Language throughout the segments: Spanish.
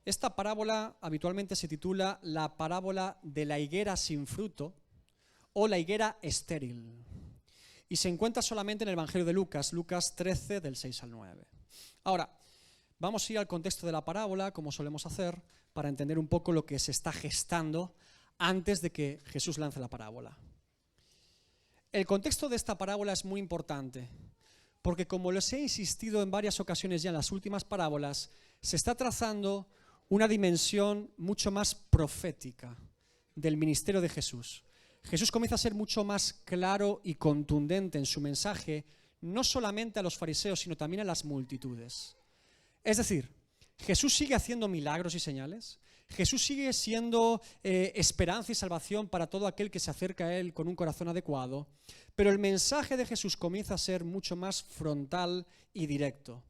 Esta parábola habitualmente se titula la parábola de la higuera sin fruto o la higuera estéril. Y se encuentra solamente en el Evangelio de Lucas, Lucas 13, del 6 al 9. Ahora, vamos a ir al contexto de la parábola, como solemos hacer, para entender un poco lo que se está gestando antes de que Jesús lance la parábola. El contexto de esta parábola es muy importante, porque como les he insistido en varias ocasiones ya en las últimas parábolas, se está trazando una dimensión mucho más profética del ministerio de Jesús. Jesús comienza a ser mucho más claro y contundente en su mensaje, no solamente a los fariseos, sino también a las multitudes. Es decir, Jesús sigue haciendo milagros y señales, Jesús sigue siendo esperanza y salvación para todo aquel que se acerca a Él con un corazón adecuado, pero el mensaje de Jesús comienza a ser mucho más frontal y directo,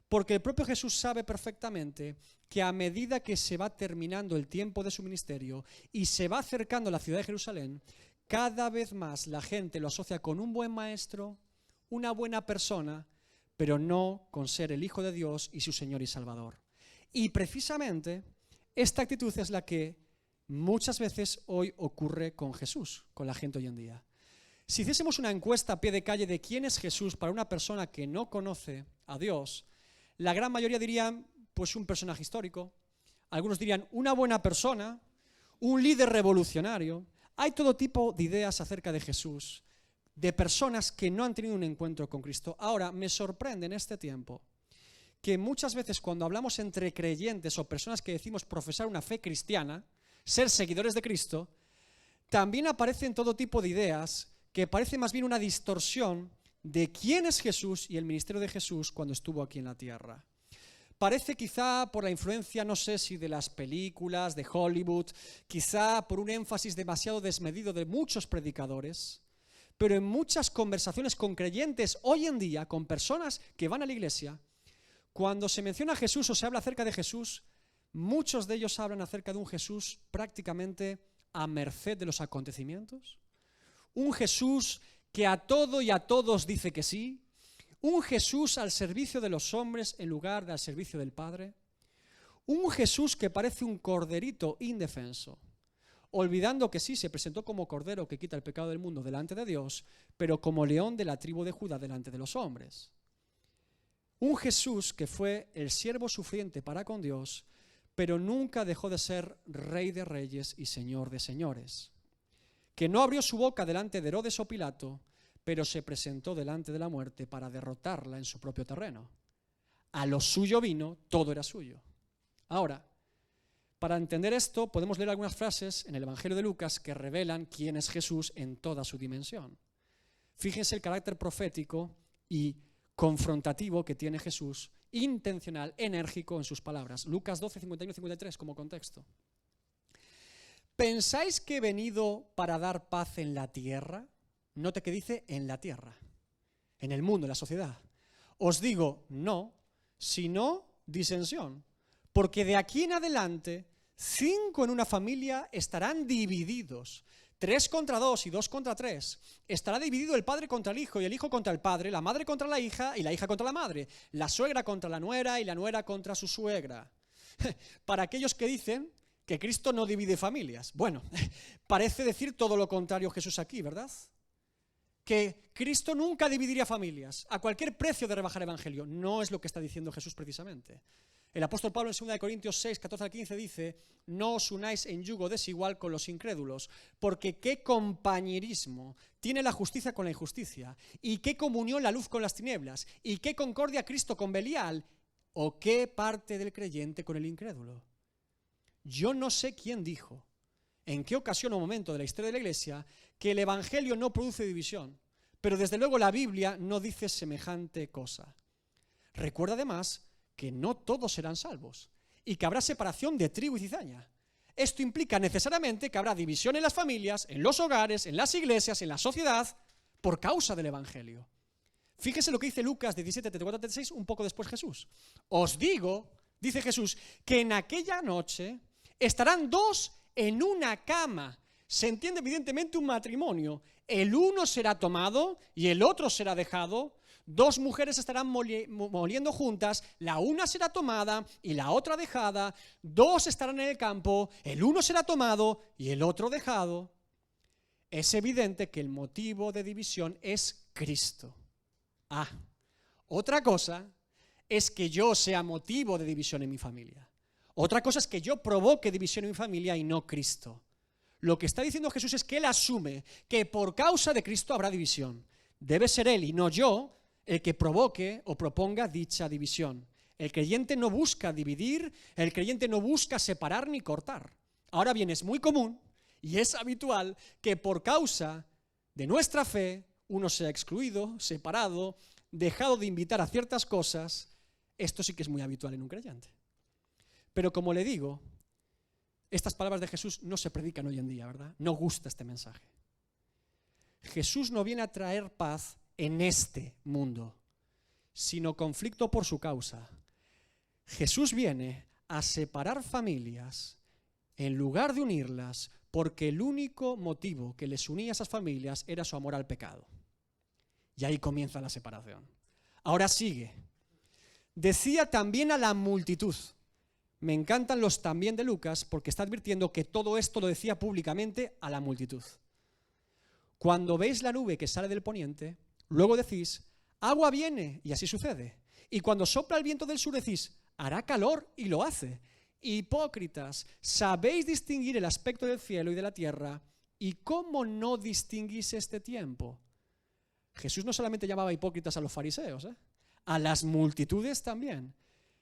porque el propio Jesús sabe perfectamente que a medida que se va terminando el tiempo de su ministerio y se va acercando a la ciudad de Jerusalén, cada vez más la gente lo asocia con un buen maestro, una buena persona, pero no con ser el Hijo de Dios y su Señor y Salvador. Y precisamente esta actitud es la que muchas veces hoy ocurre con Jesús, con la gente hoy en día. Si hiciésemos una encuesta a pie de calle de quién es Jesús para una persona que no conoce a Dios, la gran mayoría dirían, pues un personaje histórico, algunos dirían una buena persona, un líder revolucionario. Hay todo tipo de ideas acerca de Jesús, de personas que no han tenido un encuentro con Cristo. Ahora, me sorprende en este tiempo que muchas veces cuando hablamos entre creyentes o personas que decimos profesar una fe cristiana, ser seguidores de Cristo, también aparecen todo tipo de ideas que parece más bien una distorsión de quién es Jesús y el ministerio de Jesús cuando estuvo aquí en la tierra. Parece quizá por la influencia, no sé si de las películas, de Hollywood, quizá por un énfasis demasiado desmedido de muchos predicadores, pero en muchas conversaciones con creyentes hoy en día, con personas que van a la iglesia, cuando se menciona a Jesús o se habla acerca de Jesús, muchos de ellos hablan acerca de un Jesús prácticamente a merced de los acontecimientos, un Jesús que a todo y a todos dice que sí, un Jesús al servicio de los hombres en lugar de al servicio del Padre, un Jesús que parece un corderito indefenso, olvidando que sí, se presentó como cordero que quita el pecado del mundo delante de Dios, pero como león de la tribu de Judá delante de los hombres. Un Jesús que fue el siervo sufriente para con Dios, pero nunca dejó de ser rey de reyes y señor de señores, que no abrió su boca delante de Herodes o Pilato, pero se presentó delante de la muerte para derrotarla en su propio terreno. A lo suyo vino, todo era suyo. Ahora, para entender esto, podemos leer algunas frases en el Evangelio de Lucas que revelan quién es Jesús en toda su dimensión. Fíjense el carácter profético y confrontativo que tiene Jesús, intencional, enérgico en sus palabras. Lucas 12, 51 y 53 como contexto. ¿Pensáis que he venido para dar paz en la tierra? Note que dice en la tierra, en el mundo, en la sociedad. Os digo, no, sino disensión. Porque de aquí en adelante, 5 en una familia estarán divididos. 3 contra 2 y 2 contra 3. Estará dividido el padre contra el hijo y el hijo contra el padre, la madre contra la hija y la hija contra la madre, la suegra contra la nuera y la nuera contra su suegra. Para aquellos que dicen que Cristo no divide familias. Bueno, parece decir todo lo contrario Jesús aquí, ¿verdad? Que Cristo nunca dividiría familias, a cualquier precio de rebajar el evangelio. No es lo que está diciendo Jesús precisamente. El apóstol Pablo en 2 Corintios 6, 14 al 15 dice: no os unáis en yugo desigual con los incrédulos, porque qué compañerismo tiene la justicia con la injusticia, y qué comunión la luz con las tinieblas, y qué concordia Cristo con Belial, o qué parte del creyente con el incrédulo. Yo no sé quién dijo, en qué ocasión o momento de la historia de la iglesia, que el evangelio no produce división, pero desde luego la Biblia no dice semejante cosa. Recuerda además que no todos serán salvos y que habrá separación de trigo y cizaña. Esto implica necesariamente que habrá división en las familias, en los hogares, en las iglesias, en la sociedad, por causa del evangelio. Fíjese lo que dice Lucas 17, 34, 36, un poco después Jesús. Os digo, dice Jesús, que en aquella noche estarán 2 en una cama. Se entiende evidentemente un matrimonio. El uno será tomado y el otro será dejado. 2 mujeres estarán moliendo juntas, la una será tomada y la otra dejada, 2 estarán en el campo, el uno será tomado y el otro dejado. Es evidente que el motivo de división es Cristo. Otra cosa es que yo sea motivo de división en mi familia. Otra cosa es que yo provoque división en mi familia y no Cristo. Lo que está diciendo Jesús es que Él asume que por causa de Cristo habrá división. Debe ser Él y no yo el que provoque o proponga dicha división. El creyente no busca dividir, el creyente no busca separar ni cortar. Ahora bien, es muy común y es habitual que por causa de nuestra fe uno sea excluido, separado, dejado de invitar a ciertas cosas. Esto sí que es muy habitual en un creyente. Pero como le digo, estas palabras de Jesús no se predican hoy en día, ¿verdad? No gusta este mensaje. Jesús no viene a traer paz en este mundo, sino conflicto por su causa. Jesús viene a separar familias en lugar de unirlas, porque el único motivo que les unía a esas familias era su amor al pecado. Y ahí comienza la separación. Ahora sigue. Decía también a la multitud. Me encantan los también de Lucas porque está advirtiendo que todo esto lo decía públicamente a la multitud. Cuando veis la nube que sale del poniente, luego decís, agua viene, y así sucede. Y cuando sopla el viento del sur decís, hará calor, y lo hace. Hipócritas, sabéis distinguir el aspecto del cielo y de la tierra, ¿y cómo no distinguís este tiempo? Jesús no solamente llamaba hipócritas a los fariseos, a las multitudes también.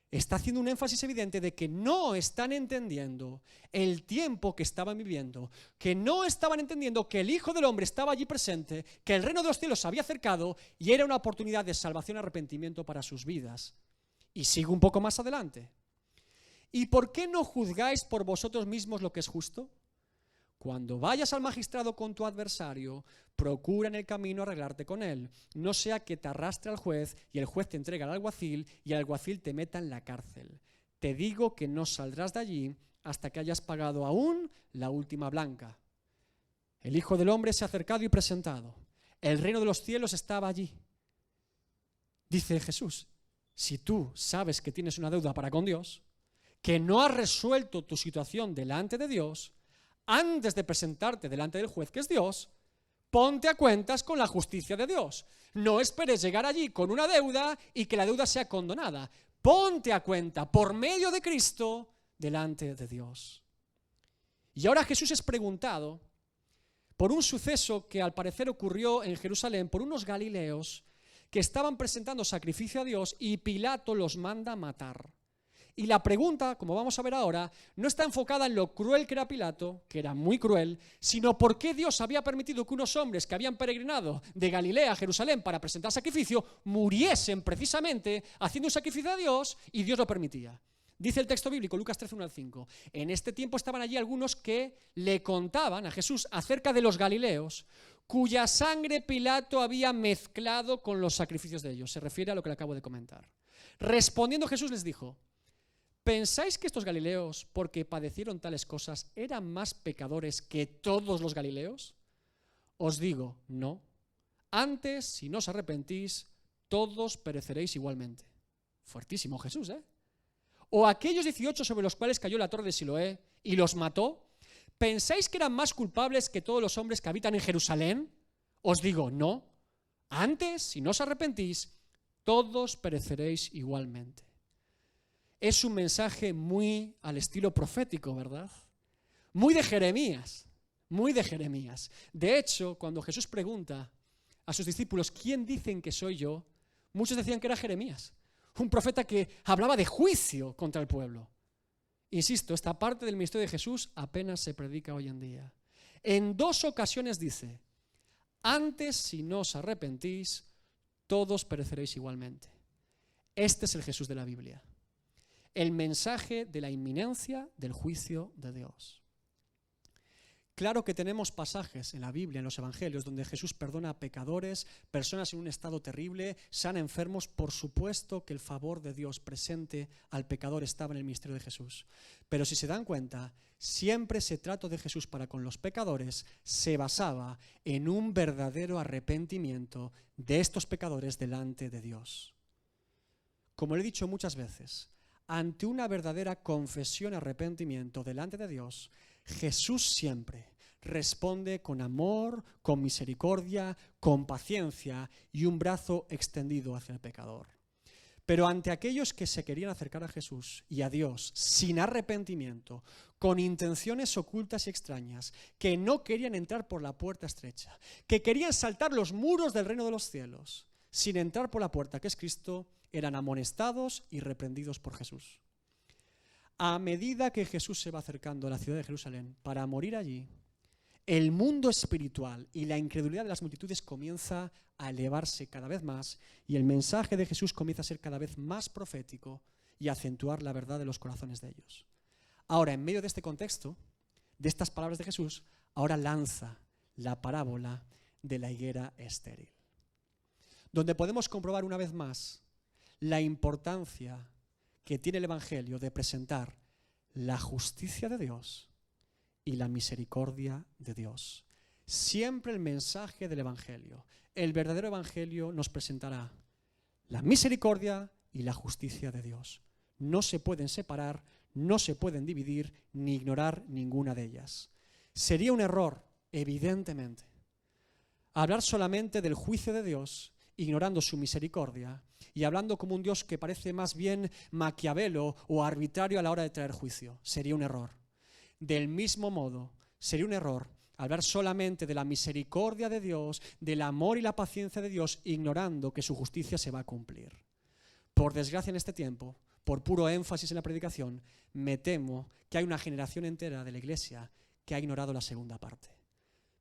Está haciendo un énfasis evidente de que no están entendiendo el tiempo que estaban viviendo, que no estaban entendiendo que el Hijo del Hombre estaba allí presente, que el reino de los cielos se había acercado y era una oportunidad de salvación y arrepentimiento para sus vidas. Y sigo un poco más adelante. ¿Y por qué no juzgáis por vosotros mismos lo que es justo? Cuando vayas al magistrado con tu adversario, procura en el camino arreglarte con él. No sea que te arrastre al juez y el juez te entregue al alguacil y el alguacil te meta en la cárcel. Te digo que no saldrás de allí hasta que hayas pagado aún la última blanca. El Hijo del Hombre se ha acercado y presentado. El reino de los cielos estaba allí. Dice Jesús, si tú sabes que tienes una deuda para con Dios, que no has resuelto tu situación delante de Dios, antes de presentarte delante del juez que es Dios, ponte a cuentas con la justicia de Dios. No esperes llegar allí con una deuda y que la deuda sea condonada. Ponte a cuenta por medio de Cristo delante de Dios. Y ahora Jesús es preguntado por un suceso que al parecer ocurrió en Jerusalén por unos galileos que estaban presentando sacrificio a Dios y Pilato los manda matar. Y la pregunta, como vamos a ver ahora, no está enfocada en lo cruel que era Pilato, que era muy cruel, sino por qué Dios había permitido que unos hombres que habían peregrinado de Galilea a Jerusalén para presentar sacrificio muriesen precisamente haciendo un sacrificio a Dios y Dios lo permitía. Dice el texto bíblico, Lucas 13, 1 al 5. En este tiempo estaban allí algunos que le contaban a Jesús acerca de los galileos, cuya sangre Pilato había mezclado con los sacrificios de ellos. Se refiere a lo que le acabo de comentar. Respondiendo Jesús les dijo, ¿pensáis que estos galileos, porque padecieron tales cosas, eran más pecadores que todos los galileos? Os digo, no. Antes, si no os arrepentís, todos pereceréis igualmente. Fuertísimo Jesús, ¿eh? O aquellos 18 sobre los cuales cayó la torre de Siloé y los mató, ¿pensáis que eran más culpables que todos los hombres que habitan en Jerusalén? Os digo, no. Antes, si no os arrepentís, todos pereceréis igualmente. Es un mensaje muy al estilo profético, ¿verdad? Muy de Jeremías, muy de Jeremías. De hecho, cuando Jesús pregunta a sus discípulos, ¿quién dicen que soy yo?, muchos decían que era Jeremías, un profeta que hablaba de juicio contra el pueblo. Insisto, esta parte del ministerio de Jesús apenas se predica hoy en día. En 2 ocasiones dice, antes si no os arrepentís, todos pereceréis igualmente. Este es el Jesús de la Biblia. El mensaje de la inminencia del juicio de Dios. Claro que tenemos pasajes en la Biblia, en los Evangelios, donde Jesús perdona a pecadores, personas en un estado terrible, sana enfermos. Por supuesto que el favor de Dios presente al pecador estaba en el ministerio de Jesús. Pero si se dan cuenta, siempre ese trato de Jesús para con los pecadores se basaba en un verdadero arrepentimiento de estos pecadores delante de Dios. Como le he dicho muchas veces, ante una verdadera confesión y arrepentimiento delante de Dios, Jesús siempre responde con amor, con misericordia, con paciencia y un brazo extendido hacia el pecador. Pero ante aquellos que se querían acercar a Jesús y a Dios sin arrepentimiento, con intenciones ocultas y extrañas, que no querían entrar por la puerta estrecha, que querían saltar los muros del reino de los cielos, sin entrar por la puerta que es Cristo, eran amonestados y reprendidos por Jesús. A medida que Jesús se va acercando a la ciudad de Jerusalén para morir allí, el mundo espiritual y la incredulidad de las multitudes comienza a elevarse cada vez más y el mensaje de Jesús comienza a ser cada vez más profético y a acentuar la verdad de los corazones de ellos. Ahora, en medio de este contexto, de estas palabras de Jesús, ahora lanza la parábola de la higuera estéril, donde podemos comprobar una vez más la importancia que tiene el Evangelio de presentar la justicia de Dios y la misericordia de Dios. Siempre el mensaje del Evangelio, el verdadero Evangelio, nos presentará la misericordia y la justicia de Dios. No se pueden separar, no se pueden dividir ni ignorar ninguna de ellas. Sería un error, evidentemente, hablar solamente del juicio de Dios ignorando su misericordia y hablando como un Dios que parece más bien maquiavelo o arbitrario a la hora de traer juicio. Sería un error. Del mismo modo, sería un error hablar solamente de la misericordia de Dios, del amor y la paciencia de Dios, ignorando que su justicia se va a cumplir. Por desgracia, en este tiempo, por puro énfasis en la predicación, me temo que hay una generación entera de la Iglesia que ha ignorado la segunda parte.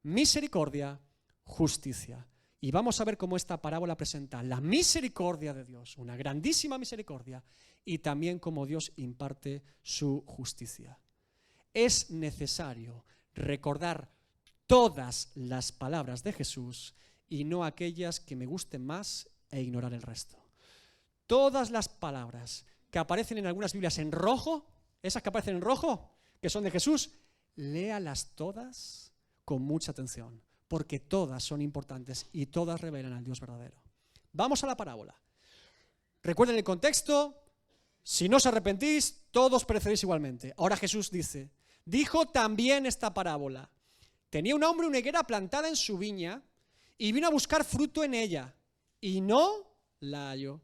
Misericordia, justicia. Y vamos a ver cómo esta parábola presenta la misericordia de Dios, una grandísima misericordia, y también cómo Dios imparte su justicia. Es necesario recordar todas las palabras de Jesús y no aquellas que me gusten más e ignorar el resto. Todas las palabras que aparecen en algunas Biblias en rojo, esas que aparecen en rojo, que son de Jesús, léalas todas con mucha atención, porque todas son importantes y todas revelan al Dios verdadero. Vamos a la parábola. Recuerden el contexto: si no os arrepentís, todos pereceréis igualmente. Ahora Jesús dijo también esta parábola. Tenía un hombre una higuera plantada en su viña y vino a buscar fruto en ella y no la halló.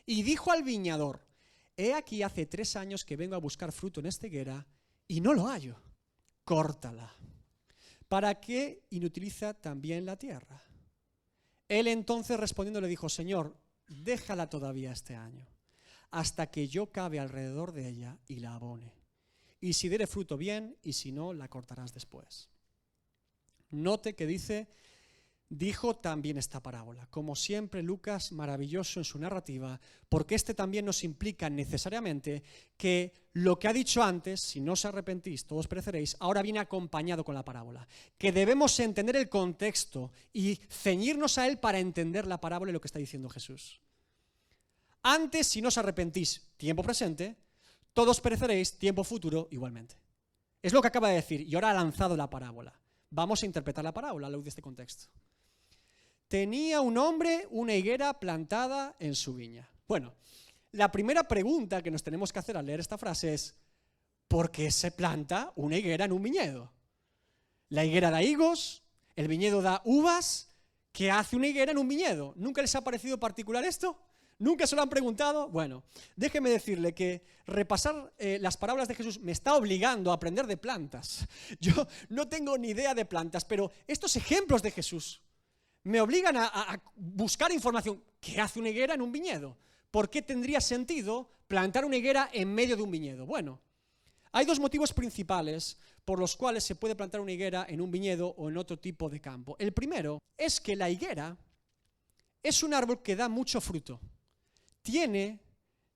Y dijo al viñador: he aquí hace 3 años que vengo a buscar fruto en esta higuera y no lo hallo. Córtala. ¿Para qué inutiliza también la tierra? Él entonces respondiendo le dijo: Señor, déjala todavía este año, hasta que yo cabe alrededor de ella y la abone. Y si diere fruto, bien, y si no, la cortarás después. Note que dijo también esta parábola. Como siempre, Lucas, maravilloso en su narrativa, porque también nos implica necesariamente que lo que ha dicho antes, si no os arrepentís, todos pereceréis, ahora viene acompañado con la parábola. Que debemos entender el contexto y ceñirnos a él para entender la parábola y lo que está diciendo Jesús. Antes, si no os arrepentís, tiempo presente, todos pereceréis, tiempo futuro, igualmente. Es lo que acaba de decir, y ahora ha lanzado la parábola. Vamos a interpretar la parábola a la luz de este contexto. Tenía un hombre una higuera plantada en su viña. Bueno, la primera pregunta que nos tenemos que hacer al leer esta frase es: ¿por qué se planta una higuera en un viñedo? La higuera da higos, el viñedo da uvas. ¿Qué hace una higuera en un viñedo? ¿Nunca les ha parecido particular esto? ¿Nunca se lo han preguntado? Bueno, déjeme decirle que repasar las parábolas de Jesús me está obligando a aprender de plantas. Yo no tengo ni idea de plantas, pero estos ejemplos de Jesús me obligan a buscar información. ¿Qué hace una higuera en un viñedo? ¿Por qué tendría sentido plantar una higuera en medio de un viñedo? Bueno, hay 2 motivos principales por los cuales se puede plantar una higuera en un viñedo o en otro tipo de campo. El primero es que la higuera es un árbol que da mucho fruto. Tiene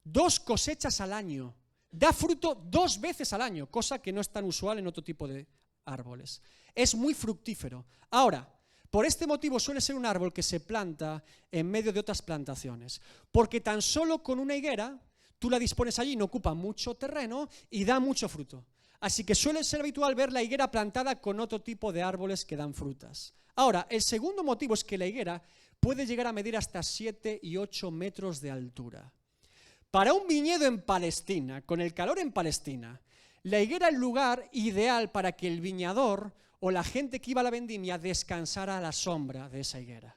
2 cosechas al año. Da fruto 2 veces al año, cosa que no es tan usual en otro tipo de árboles. Es muy fructífero. Ahora, por este motivo suele ser un árbol que se planta en medio de otras plantaciones, porque tan solo con una higuera tú la dispones allí, no ocupa mucho terreno y da mucho fruto. Así que suele ser habitual ver la higuera plantada con otro tipo de árboles que dan frutas. Ahora, el segundo motivo es que la higuera puede llegar a medir hasta 7 y 8 metros de altura. Para un viñedo en Palestina, con el calor en Palestina, la higuera es el lugar ideal para que el viñador o la gente que iba a la vendimia descansara a la sombra de esa higuera.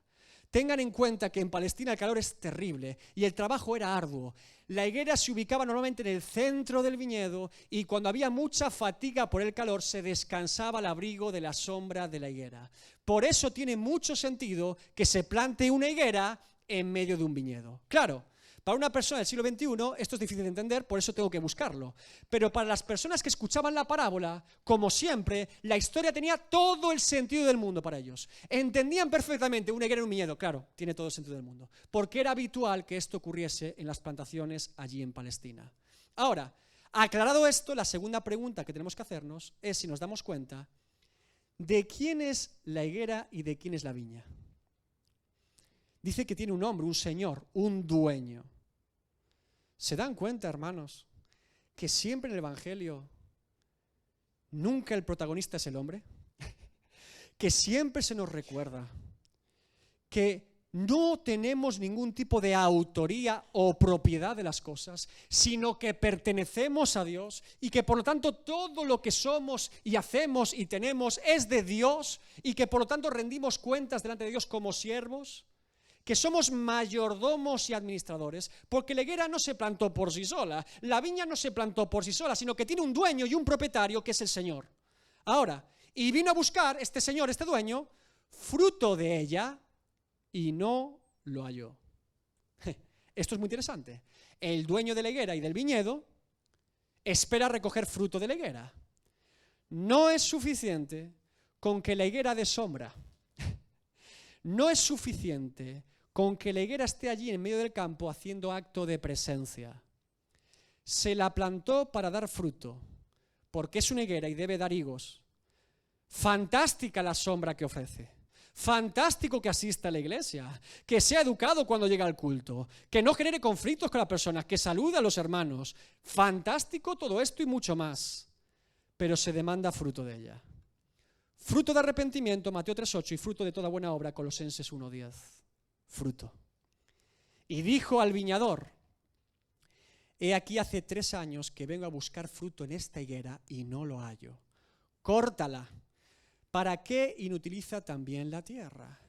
Tengan en cuenta que en Palestina el calor es terrible y el trabajo era arduo. La higuera se ubicaba normalmente en el centro del viñedo y cuando había mucha fatiga por el calor se descansaba al abrigo de la sombra de la higuera. Por eso tiene mucho sentido que se plante una higuera en medio de un viñedo. Claro, para una persona del siglo XXI esto es difícil de entender, por eso tengo que buscarlo. Pero para las personas que escuchaban la parábola, como siempre, la historia tenía todo el sentido del mundo para ellos. Entendían perfectamente una higuera en un viñedo, claro, tiene todo el sentido del mundo, porque era habitual que esto ocurriese en las plantaciones allí en Palestina. Ahora, aclarado esto, la segunda pregunta que tenemos que hacernos es si nos damos cuenta de quién es la higuera y de quién es la viña. Dice que tiene un nombre, un señor, un dueño. ¿Se dan cuenta, hermanos, que siempre en el Evangelio nunca el protagonista es el hombre? Que siempre se nos recuerda que no tenemos ningún tipo de autoría o propiedad de las cosas, sino que pertenecemos a Dios y que por lo tanto todo lo que somos y hacemos y tenemos es de Dios y que por lo tanto rendimos cuentas delante de Dios como siervos, que somos mayordomos y administradores, porque la higuera no se plantó por sí sola, la viña no se plantó por sí sola, sino que tiene un dueño y un propietario que es el Señor. Ahora, y vino a buscar este señor, este dueño, fruto de ella y no lo halló. Esto es muy interesante. El dueño de la higuera y del viñedo espera recoger fruto de la higuera. No es suficiente con que la higuera dé sombra. No es suficiente con que la higuera esté allí en medio del campo haciendo acto de presencia. Se la plantó para dar fruto, porque es una higuera y debe dar higos. Fantástica la sombra que ofrece. Fantástico que asista a la iglesia, que sea educado cuando llega al culto, que no genere conflictos con las personas, que salude a los hermanos. Fantástico todo esto y mucho más. Pero se demanda fruto de ella. Fruto de arrepentimiento, Mateo 3:8, y fruto de toda buena obra, Colosenses 1:10. Fruto. Y dijo al viñador: he aquí hace 3 años que vengo a buscar fruto en esta higuera y no lo hallo. Córtala. ¿Para qué inutiliza también la tierra?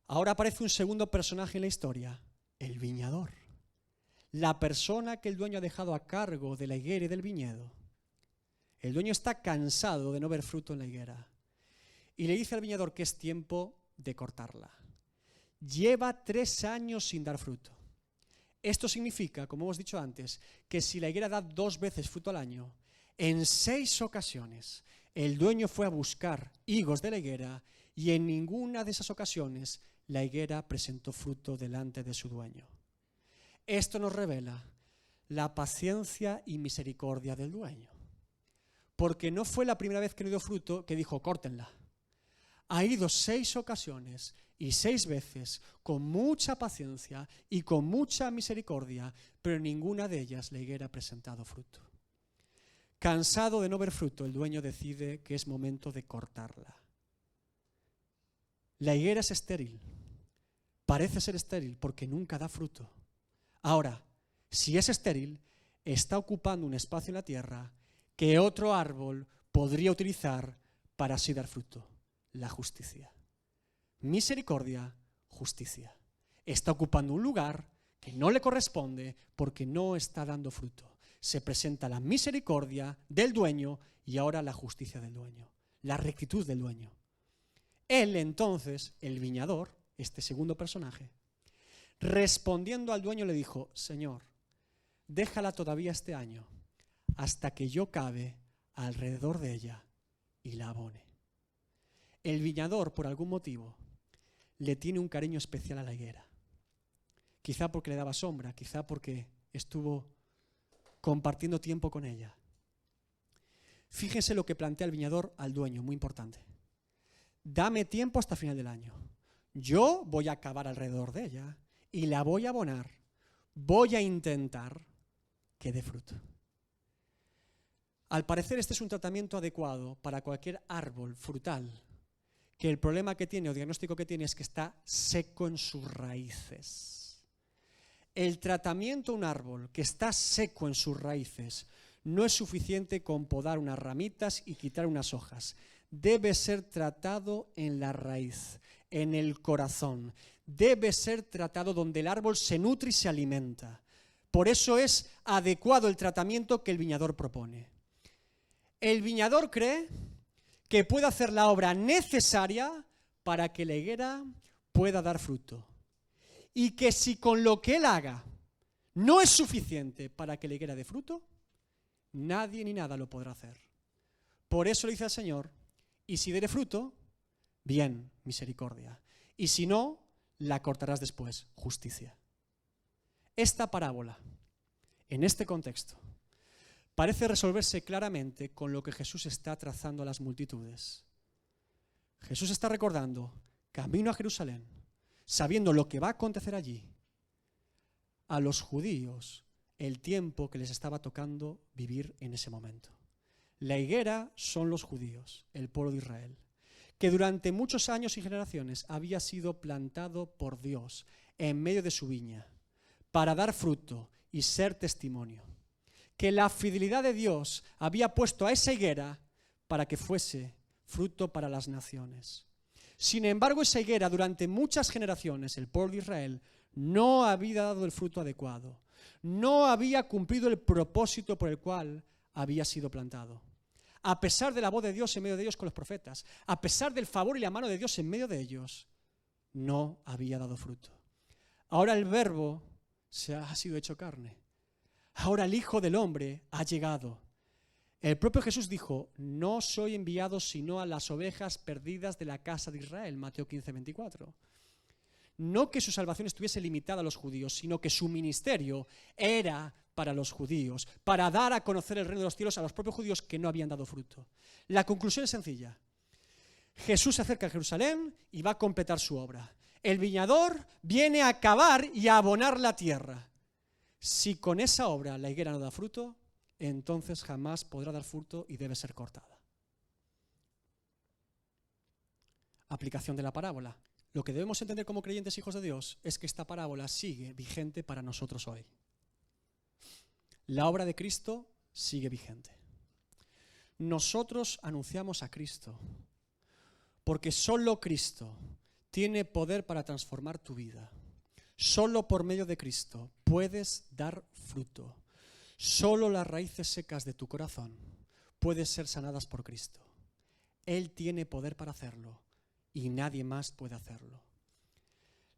Ahora aparece un segundo personaje en la historia, el viñador. La persona que el dueño ha dejado a cargo de la higuera y del viñedo. El dueño está cansado de no ver fruto en la higuera y le dice al viñador que es tiempo de cortarla. Lleva 3 años sin dar fruto. Esto significa, como hemos dicho antes, que si la higuera da 2 veces fruto al año, en 6 ocasiones el dueño fue a buscar higos de la higuera y en ninguna de esas ocasiones la higuera presentó fruto delante de su dueño. Esto nos revela la paciencia y misericordia del dueño. Porque no fue la primera vez que no dio fruto que dijo, córtenla. Ha ido 6 ocasiones y 6 veces con mucha paciencia y con mucha misericordia, pero en ninguna de ellas la higuera ha presentado fruto. Cansado de no ver fruto, el dueño decide que es momento de cortarla. La higuera es estéril, parece ser estéril porque nunca da fruto. Ahora, si es estéril, está ocupando un espacio en la tierra que otro árbol podría utilizar para así dar fruto. La justicia. Misericordia, justicia. Está ocupando un lugar que no le corresponde porque no está dando fruto. Se presenta la misericordia del dueño y ahora la justicia del dueño, la rectitud del dueño. Él entonces, el viñador, este segundo personaje, respondiendo al dueño le dijo, Señor, déjala todavía este año hasta que yo cabe alrededor de ella y la abone. El viñador, por algún motivo, le tiene un cariño especial a la higuera. Quizá porque le daba sombra, quizá porque estuvo compartiendo tiempo con ella. Fíjense lo que plantea el viñador al dueño, muy importante. Dame tiempo hasta final del año. Yo voy a cavar alrededor de ella y la voy a abonar. Voy a intentar que dé fruto. Al parecer este es un tratamiento adecuado para cualquier árbol frutal, que el problema que tiene o diagnóstico que tiene es que está seco en sus raíces. El tratamiento a un árbol que está seco en sus raíces no es suficiente con podar unas ramitas y quitar unas hojas. Debe ser tratado en la raíz, en el corazón. Debe ser tratado donde el árbol se nutre y se alimenta. Por eso es adecuado el tratamiento que el viñador propone. El viñador cree que puede hacer la obra necesaria para que la higuera pueda dar fruto. Y que si con lo que él haga no es suficiente para que la higuera dé fruto, nadie ni nada lo podrá hacer. Por eso le dice al Señor, y si diere fruto, bien, misericordia. Y si no, la cortarás después, justicia. Esta parábola, en este contexto, parece resolverse claramente con lo que Jesús está trazando a las multitudes. Jesús está recordando, camino a Jerusalén, sabiendo lo que va a acontecer allí, a los judíos, el tiempo que les estaba tocando vivir en ese momento. La higuera son los judíos, el pueblo de Israel, que durante muchos años y generaciones había sido plantado por Dios en medio de su viña para dar fruto y ser testimonio. Que la fidelidad de Dios había puesto a esa higuera para que fuese fruto para las naciones. Sin embargo, esa higuera durante muchas generaciones, el pueblo de Israel, no había dado el fruto adecuado. No había cumplido el propósito por el cual había sido plantado. A pesar de la voz de Dios en medio de ellos con los profetas, a pesar del favor y la mano de Dios en medio de ellos, no había dado fruto. Ahora el Verbo ha sido hecho carne. Ahora el Hijo del Hombre ha llegado. El propio Jesús dijo, no soy enviado sino a las ovejas perdidas de la casa de Israel, Mateo 15, 24. No que su salvación estuviese limitada a los judíos, sino que su ministerio era para los judíos, para dar a conocer el reino de los cielos a los propios judíos que no habían dado fruto. La conclusión es sencilla. Jesús se acerca a Jerusalén y va a completar su obra. El viñador viene a cavar y a abonar la tierra. Si con esa obra la higuera no da fruto, entonces jamás podrá dar fruto y debe ser cortada. Aplicación de la parábola. Lo que debemos entender como creyentes hijos de Dios es que esta parábola sigue vigente para nosotros hoy. La obra de Cristo sigue vigente. Nosotros anunciamos a Cristo porque solo Cristo tiene poder para transformar tu vida. Solo por medio de Cristo puedes dar fruto. Solo las raíces secas de tu corazón pueden ser sanadas por Cristo. Él tiene poder para hacerlo y nadie más puede hacerlo.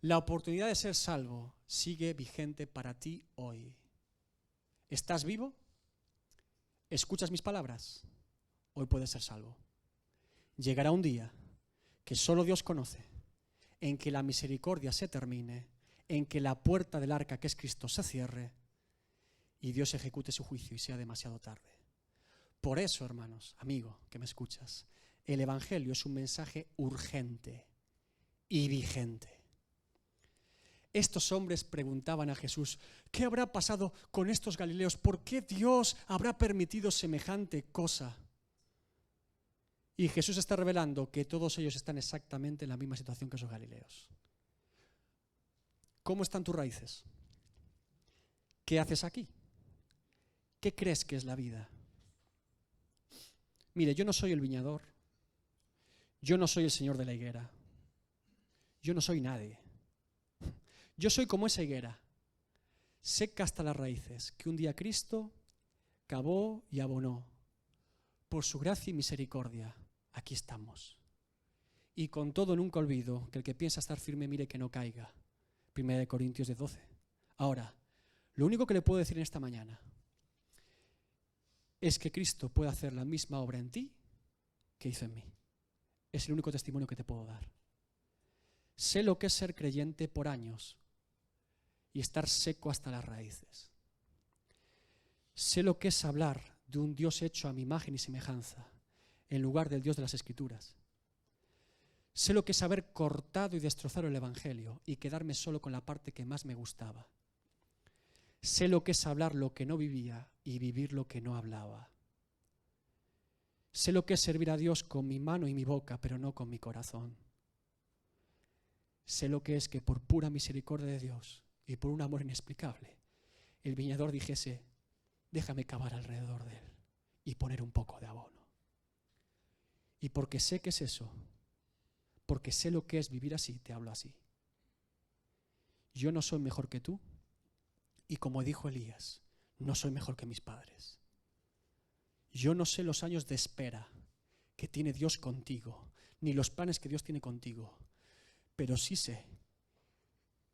La oportunidad de ser salvo sigue vigente para ti hoy. ¿Estás vivo? ¿Escuchas mis palabras? Hoy puedes ser salvo. Llegará un día que solo Dios conoce, en que la misericordia se termine, en que la puerta del arca que es Cristo se cierre y Dios ejecute su juicio y sea demasiado tarde. Por eso, hermanos, amigo que me escuchas, el Evangelio es un mensaje urgente y vigente. Estos hombres preguntaban a Jesús, ¿qué habrá pasado con estos galileos? ¿Por qué Dios habrá permitido semejante cosa? Y Jesús está revelando que todos ellos están exactamente en la misma situación que esos galileos. ¿Cómo están tus raíces? ¿Qué haces aquí? ¿Qué crees que es la vida? Mire, yo no soy el viñador. Yo no soy el señor de la higuera. Yo no soy nadie. Yo soy como esa higuera, seca hasta las raíces, que un día Cristo cavó y abonó. Por su gracia y misericordia, aquí estamos. Y con todo nunca olvido que el que piensa estar firme mire que no caiga. 1 Corintios 10:12. Ahora, lo único que le puedo decir en esta mañana es que Cristo puede hacer la misma obra en ti que hizo en mí. Es el único testimonio que te puedo dar. Sé lo que es ser creyente por años y estar seco hasta las raíces. Sé lo que es hablar de un Dios hecho a mi imagen y semejanza, en lugar del Dios de las Escrituras. Sé lo que es haber cortado y destrozado el Evangelio y quedarme solo con la parte que más me gustaba. Sé lo que es hablar lo que no vivía y vivir lo que no hablaba. Sé lo que es servir a Dios con mi mano y mi boca, pero no con mi corazón. Sé lo que es que por pura misericordia de Dios y por un amor inexplicable, el viñador dijese: déjame cavar alrededor de él y poner un poco de abono. Y porque sé que es eso, porque sé lo que es vivir así, te hablo así. Yo no soy mejor que tú y, como dijo Elías, no soy mejor que mis padres. Yo no sé los años de espera que tiene Dios contigo, ni los planes que Dios tiene contigo, pero sí sé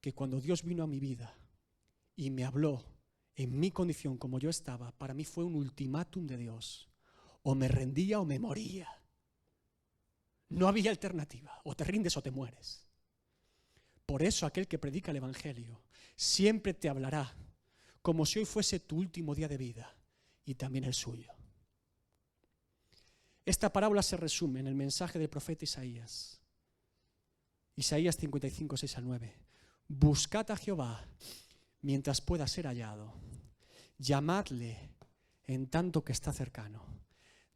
que cuando Dios vino a mi vida y me habló en mi condición como yo estaba, para mí fue un ultimátum de Dios: o me rendía o me moría. No había alternativa, o te rindes o te mueres. Por eso aquel que predica el Evangelio siempre te hablará como si hoy fuese tu último día de vida y también el suyo. Esta parábola se resume en el mensaje del profeta Isaías. Isaías 55, 6 al 9. Buscad a Jehová mientras pueda ser hallado. Llamadle en tanto que está cercano.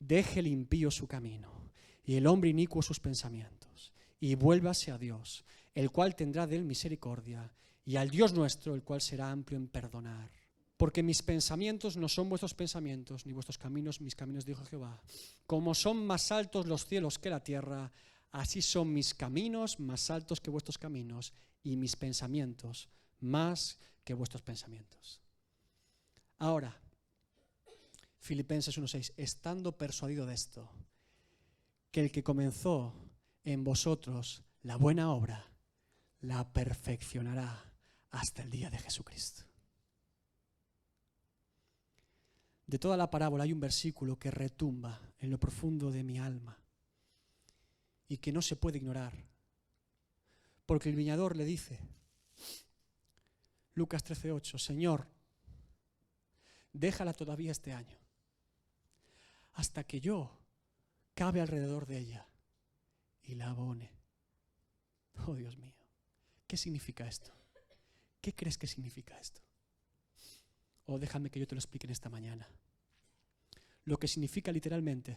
Deje el impío su camino y el hombre inicuo sus pensamientos, y vuélvase a Dios, el cual tendrá de él misericordia, y al Dios nuestro, el cual será amplio en perdonar. Porque mis pensamientos no son vuestros pensamientos, ni vuestros caminos mis caminos, dijo Jehová. Como son más altos los cielos que la tierra, así son mis caminos más altos que vuestros caminos, y mis pensamientos más que vuestros pensamientos. Ahora, Filipenses 1:6, estando persuadido de esto, que el que comenzó en vosotros la buena obra, la perfeccionará hasta el día de Jesucristo. De toda la parábola hay un versículo que retumba en lo profundo de mi alma y que no se puede ignorar, porque el viñador le dice, Lucas 13:8, Señor, déjala todavía este año, hasta que yo cabe alrededor de ella y la abone. Oh, Dios mío, ¿qué significa esto? ¿Qué crees que significa esto? O déjame que yo te lo explique en esta mañana. Lo que significa literalmente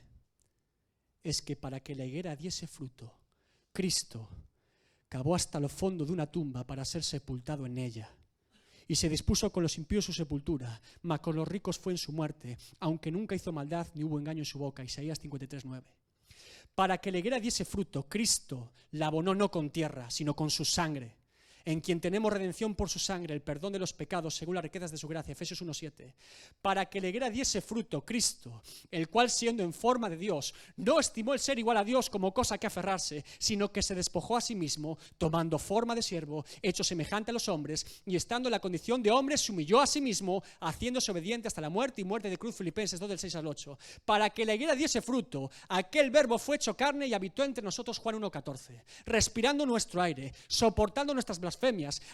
es que para que la higuera diese fruto, Cristo cavó hasta lo fondo de una tumba para ser sepultado en ella. Y se dispuso con los impíos su sepultura, mas con los ricos fue en su muerte, aunque nunca hizo maldad ni hubo engaño en su boca. Isaías 53:9. Para que la higuera diese fruto, Cristo la abonó no con tierra, sino con su sangre, en quien tenemos redención por su sangre, el perdón de los pecados, según las riquezas de su gracia. Efesios 1:7. Para que la higuera diese fruto, Cristo, el cual siendo en forma de Dios, no estimó el ser igual a Dios como cosa que aferrarse, sino que se despojó a sí mismo, tomando forma de siervo, hecho semejante a los hombres, y estando en la condición de hombre, se humilló a sí mismo, haciéndose obediente hasta la muerte y muerte de cruz. Filipenses 2:6 al 8. Para que la higuera diese fruto, aquel verbo fue hecho carne y habitó entre nosotros. Juan 1:14. Respirando nuestro aire, soportando nuestras blasfemias,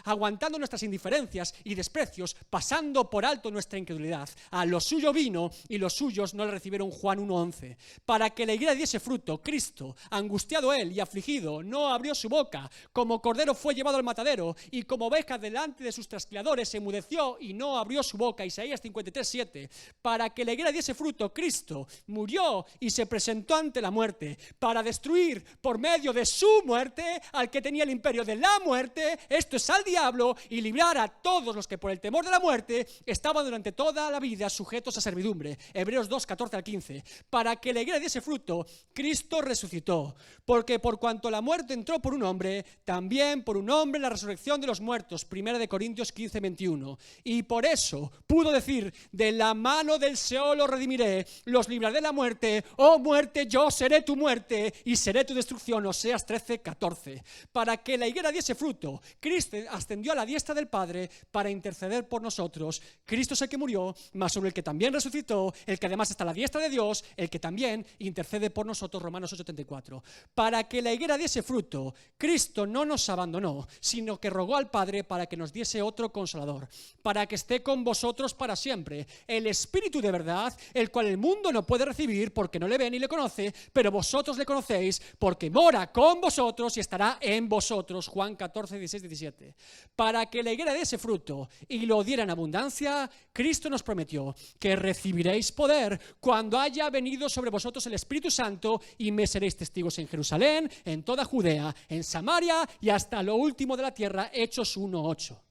aguantando nuestras indiferencias y desprecios, pasando por alto nuestra incredulidad. A lo suyo vino y los suyos no le recibieron. Juan 1:11. Para que la higuera diese fruto, Cristo, angustiado él y afligido, no abrió su boca. Como cordero fue llevado al matadero, y como oveja delante de sus trasquiladores se enmudeció y no abrió su boca. Isaías 53:7. Para que la higuera diese fruto, Cristo murió y se presentó ante la muerte, para destruir por medio de su muerte al que tenía el imperio de la muerte, esto es al diablo, y librar a todos los que por el temor de la muerte estaban durante toda la vida sujetos a servidumbre. Hebreos 2:14 al 15. Para que la higuera diese fruto, Cristo resucitó, porque por cuanto la muerte entró por un hombre, también por un hombre la resurrección de los muertos. 1 Corintios 15:21. Y por eso pudo decir, de la mano del Seol los redimiré, los libraré de la muerte. Oh muerte, yo seré tu muerte y seré tu destrucción. Oseas 13:14. Para que la higuera diese fruto, Cristo ascendió a la diestra del Padre para interceder por nosotros. Cristo es el que murió, mas sobre el que también resucitó, el que además está a la diestra de Dios, el que también intercede por nosotros, Romanos 8:34. Para que la higuera diese fruto, Cristo no nos abandonó, sino que rogó al Padre para que nos diese otro Consolador, para que esté con vosotros para siempre, el Espíritu de verdad, el cual el mundo no puede recibir porque no le ve ni le conoce, pero vosotros le conocéis porque mora con vosotros y estará en vosotros. Juan 14, 16, 17. Para que la higuera diese fruto y lo diera en abundancia, Cristo nos prometió que recibiréis poder cuando haya venido sobre vosotros el Espíritu Santo y me seréis testigos en Jerusalén, en toda Judea, en Samaria y hasta lo último de la tierra. Hechos 1:8.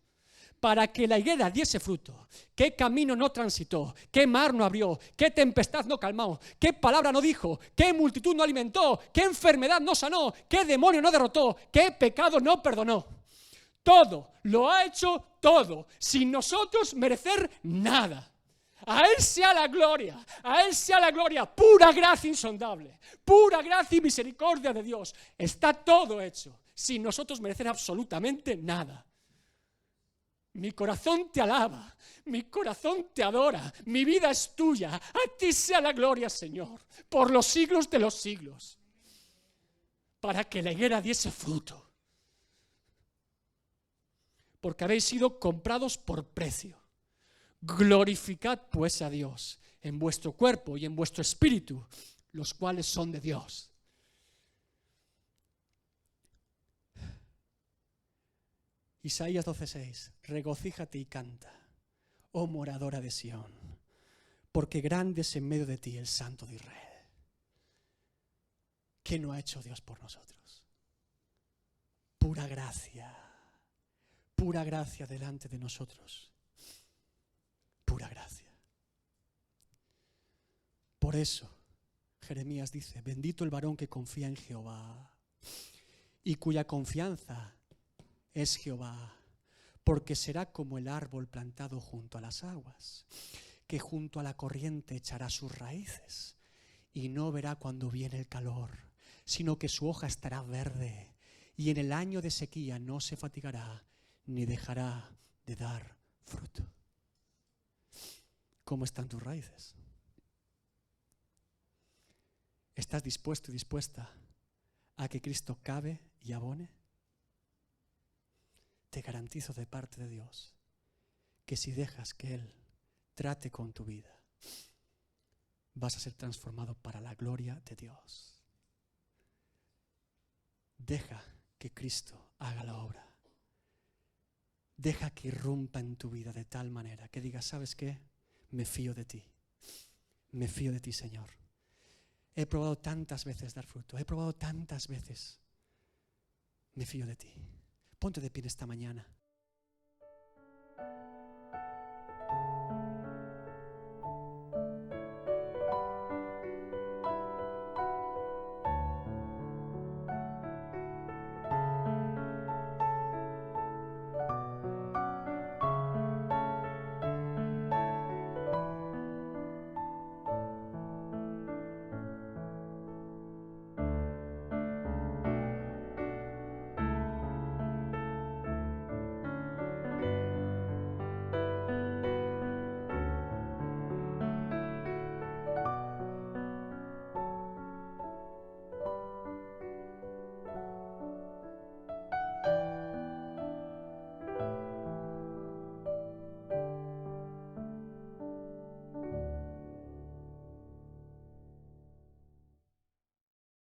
Para que la higuera diese fruto, qué camino no transitó, qué mar no abrió, qué tempestad no calmó, qué palabra no dijo, qué multitud no alimentó, qué enfermedad no sanó, qué demonio no derrotó, qué pecado no perdonó. Todo, lo ha hecho todo, sin nosotros merecer nada. A Él sea la gloria, pura gracia insondable, pura gracia y misericordia de Dios. Está todo hecho, sin nosotros merecer absolutamente nada. Mi corazón te alaba, mi corazón te adora, mi vida es tuya. A ti sea la gloria, Señor, por los siglos de los siglos. Para que la higuera diese fruto. Porque habéis sido comprados por precio. Glorificad pues a Dios en vuestro cuerpo y en vuestro espíritu, los cuales son de Dios. Isaías 12:6. Regocíjate y canta, oh moradora de Sión, porque grande es en medio de ti el Santo de Israel. ¿Qué no ha hecho Dios por nosotros? Pura gracia delante de nosotros. Pura gracia. Por eso, Jeremías dice, bendito el varón que confía en Jehová y cuya confianza es Jehová, porque será como el árbol plantado junto a las aguas, que junto a la corriente echará sus raíces y no verá cuando viene el calor, sino que su hoja estará verde y en el año de sequía no se fatigará ni dejará de dar fruto. ¿Cómo están tus raíces? ¿Estás dispuesto y dispuesta a que Cristo cabe y abone? Te garantizo de parte de Dios que si dejas que Él trate con tu vida, vas a ser transformado para la gloria de Dios. Deja que Cristo haga la obra. Deja que irrumpa en tu vida de tal manera que digas, ¿sabes qué? Me fío de ti. Me fío de ti, Señor. He probado tantas veces dar fruto. He probado tantas veces. Me fío de ti. Ponte de pie esta mañana.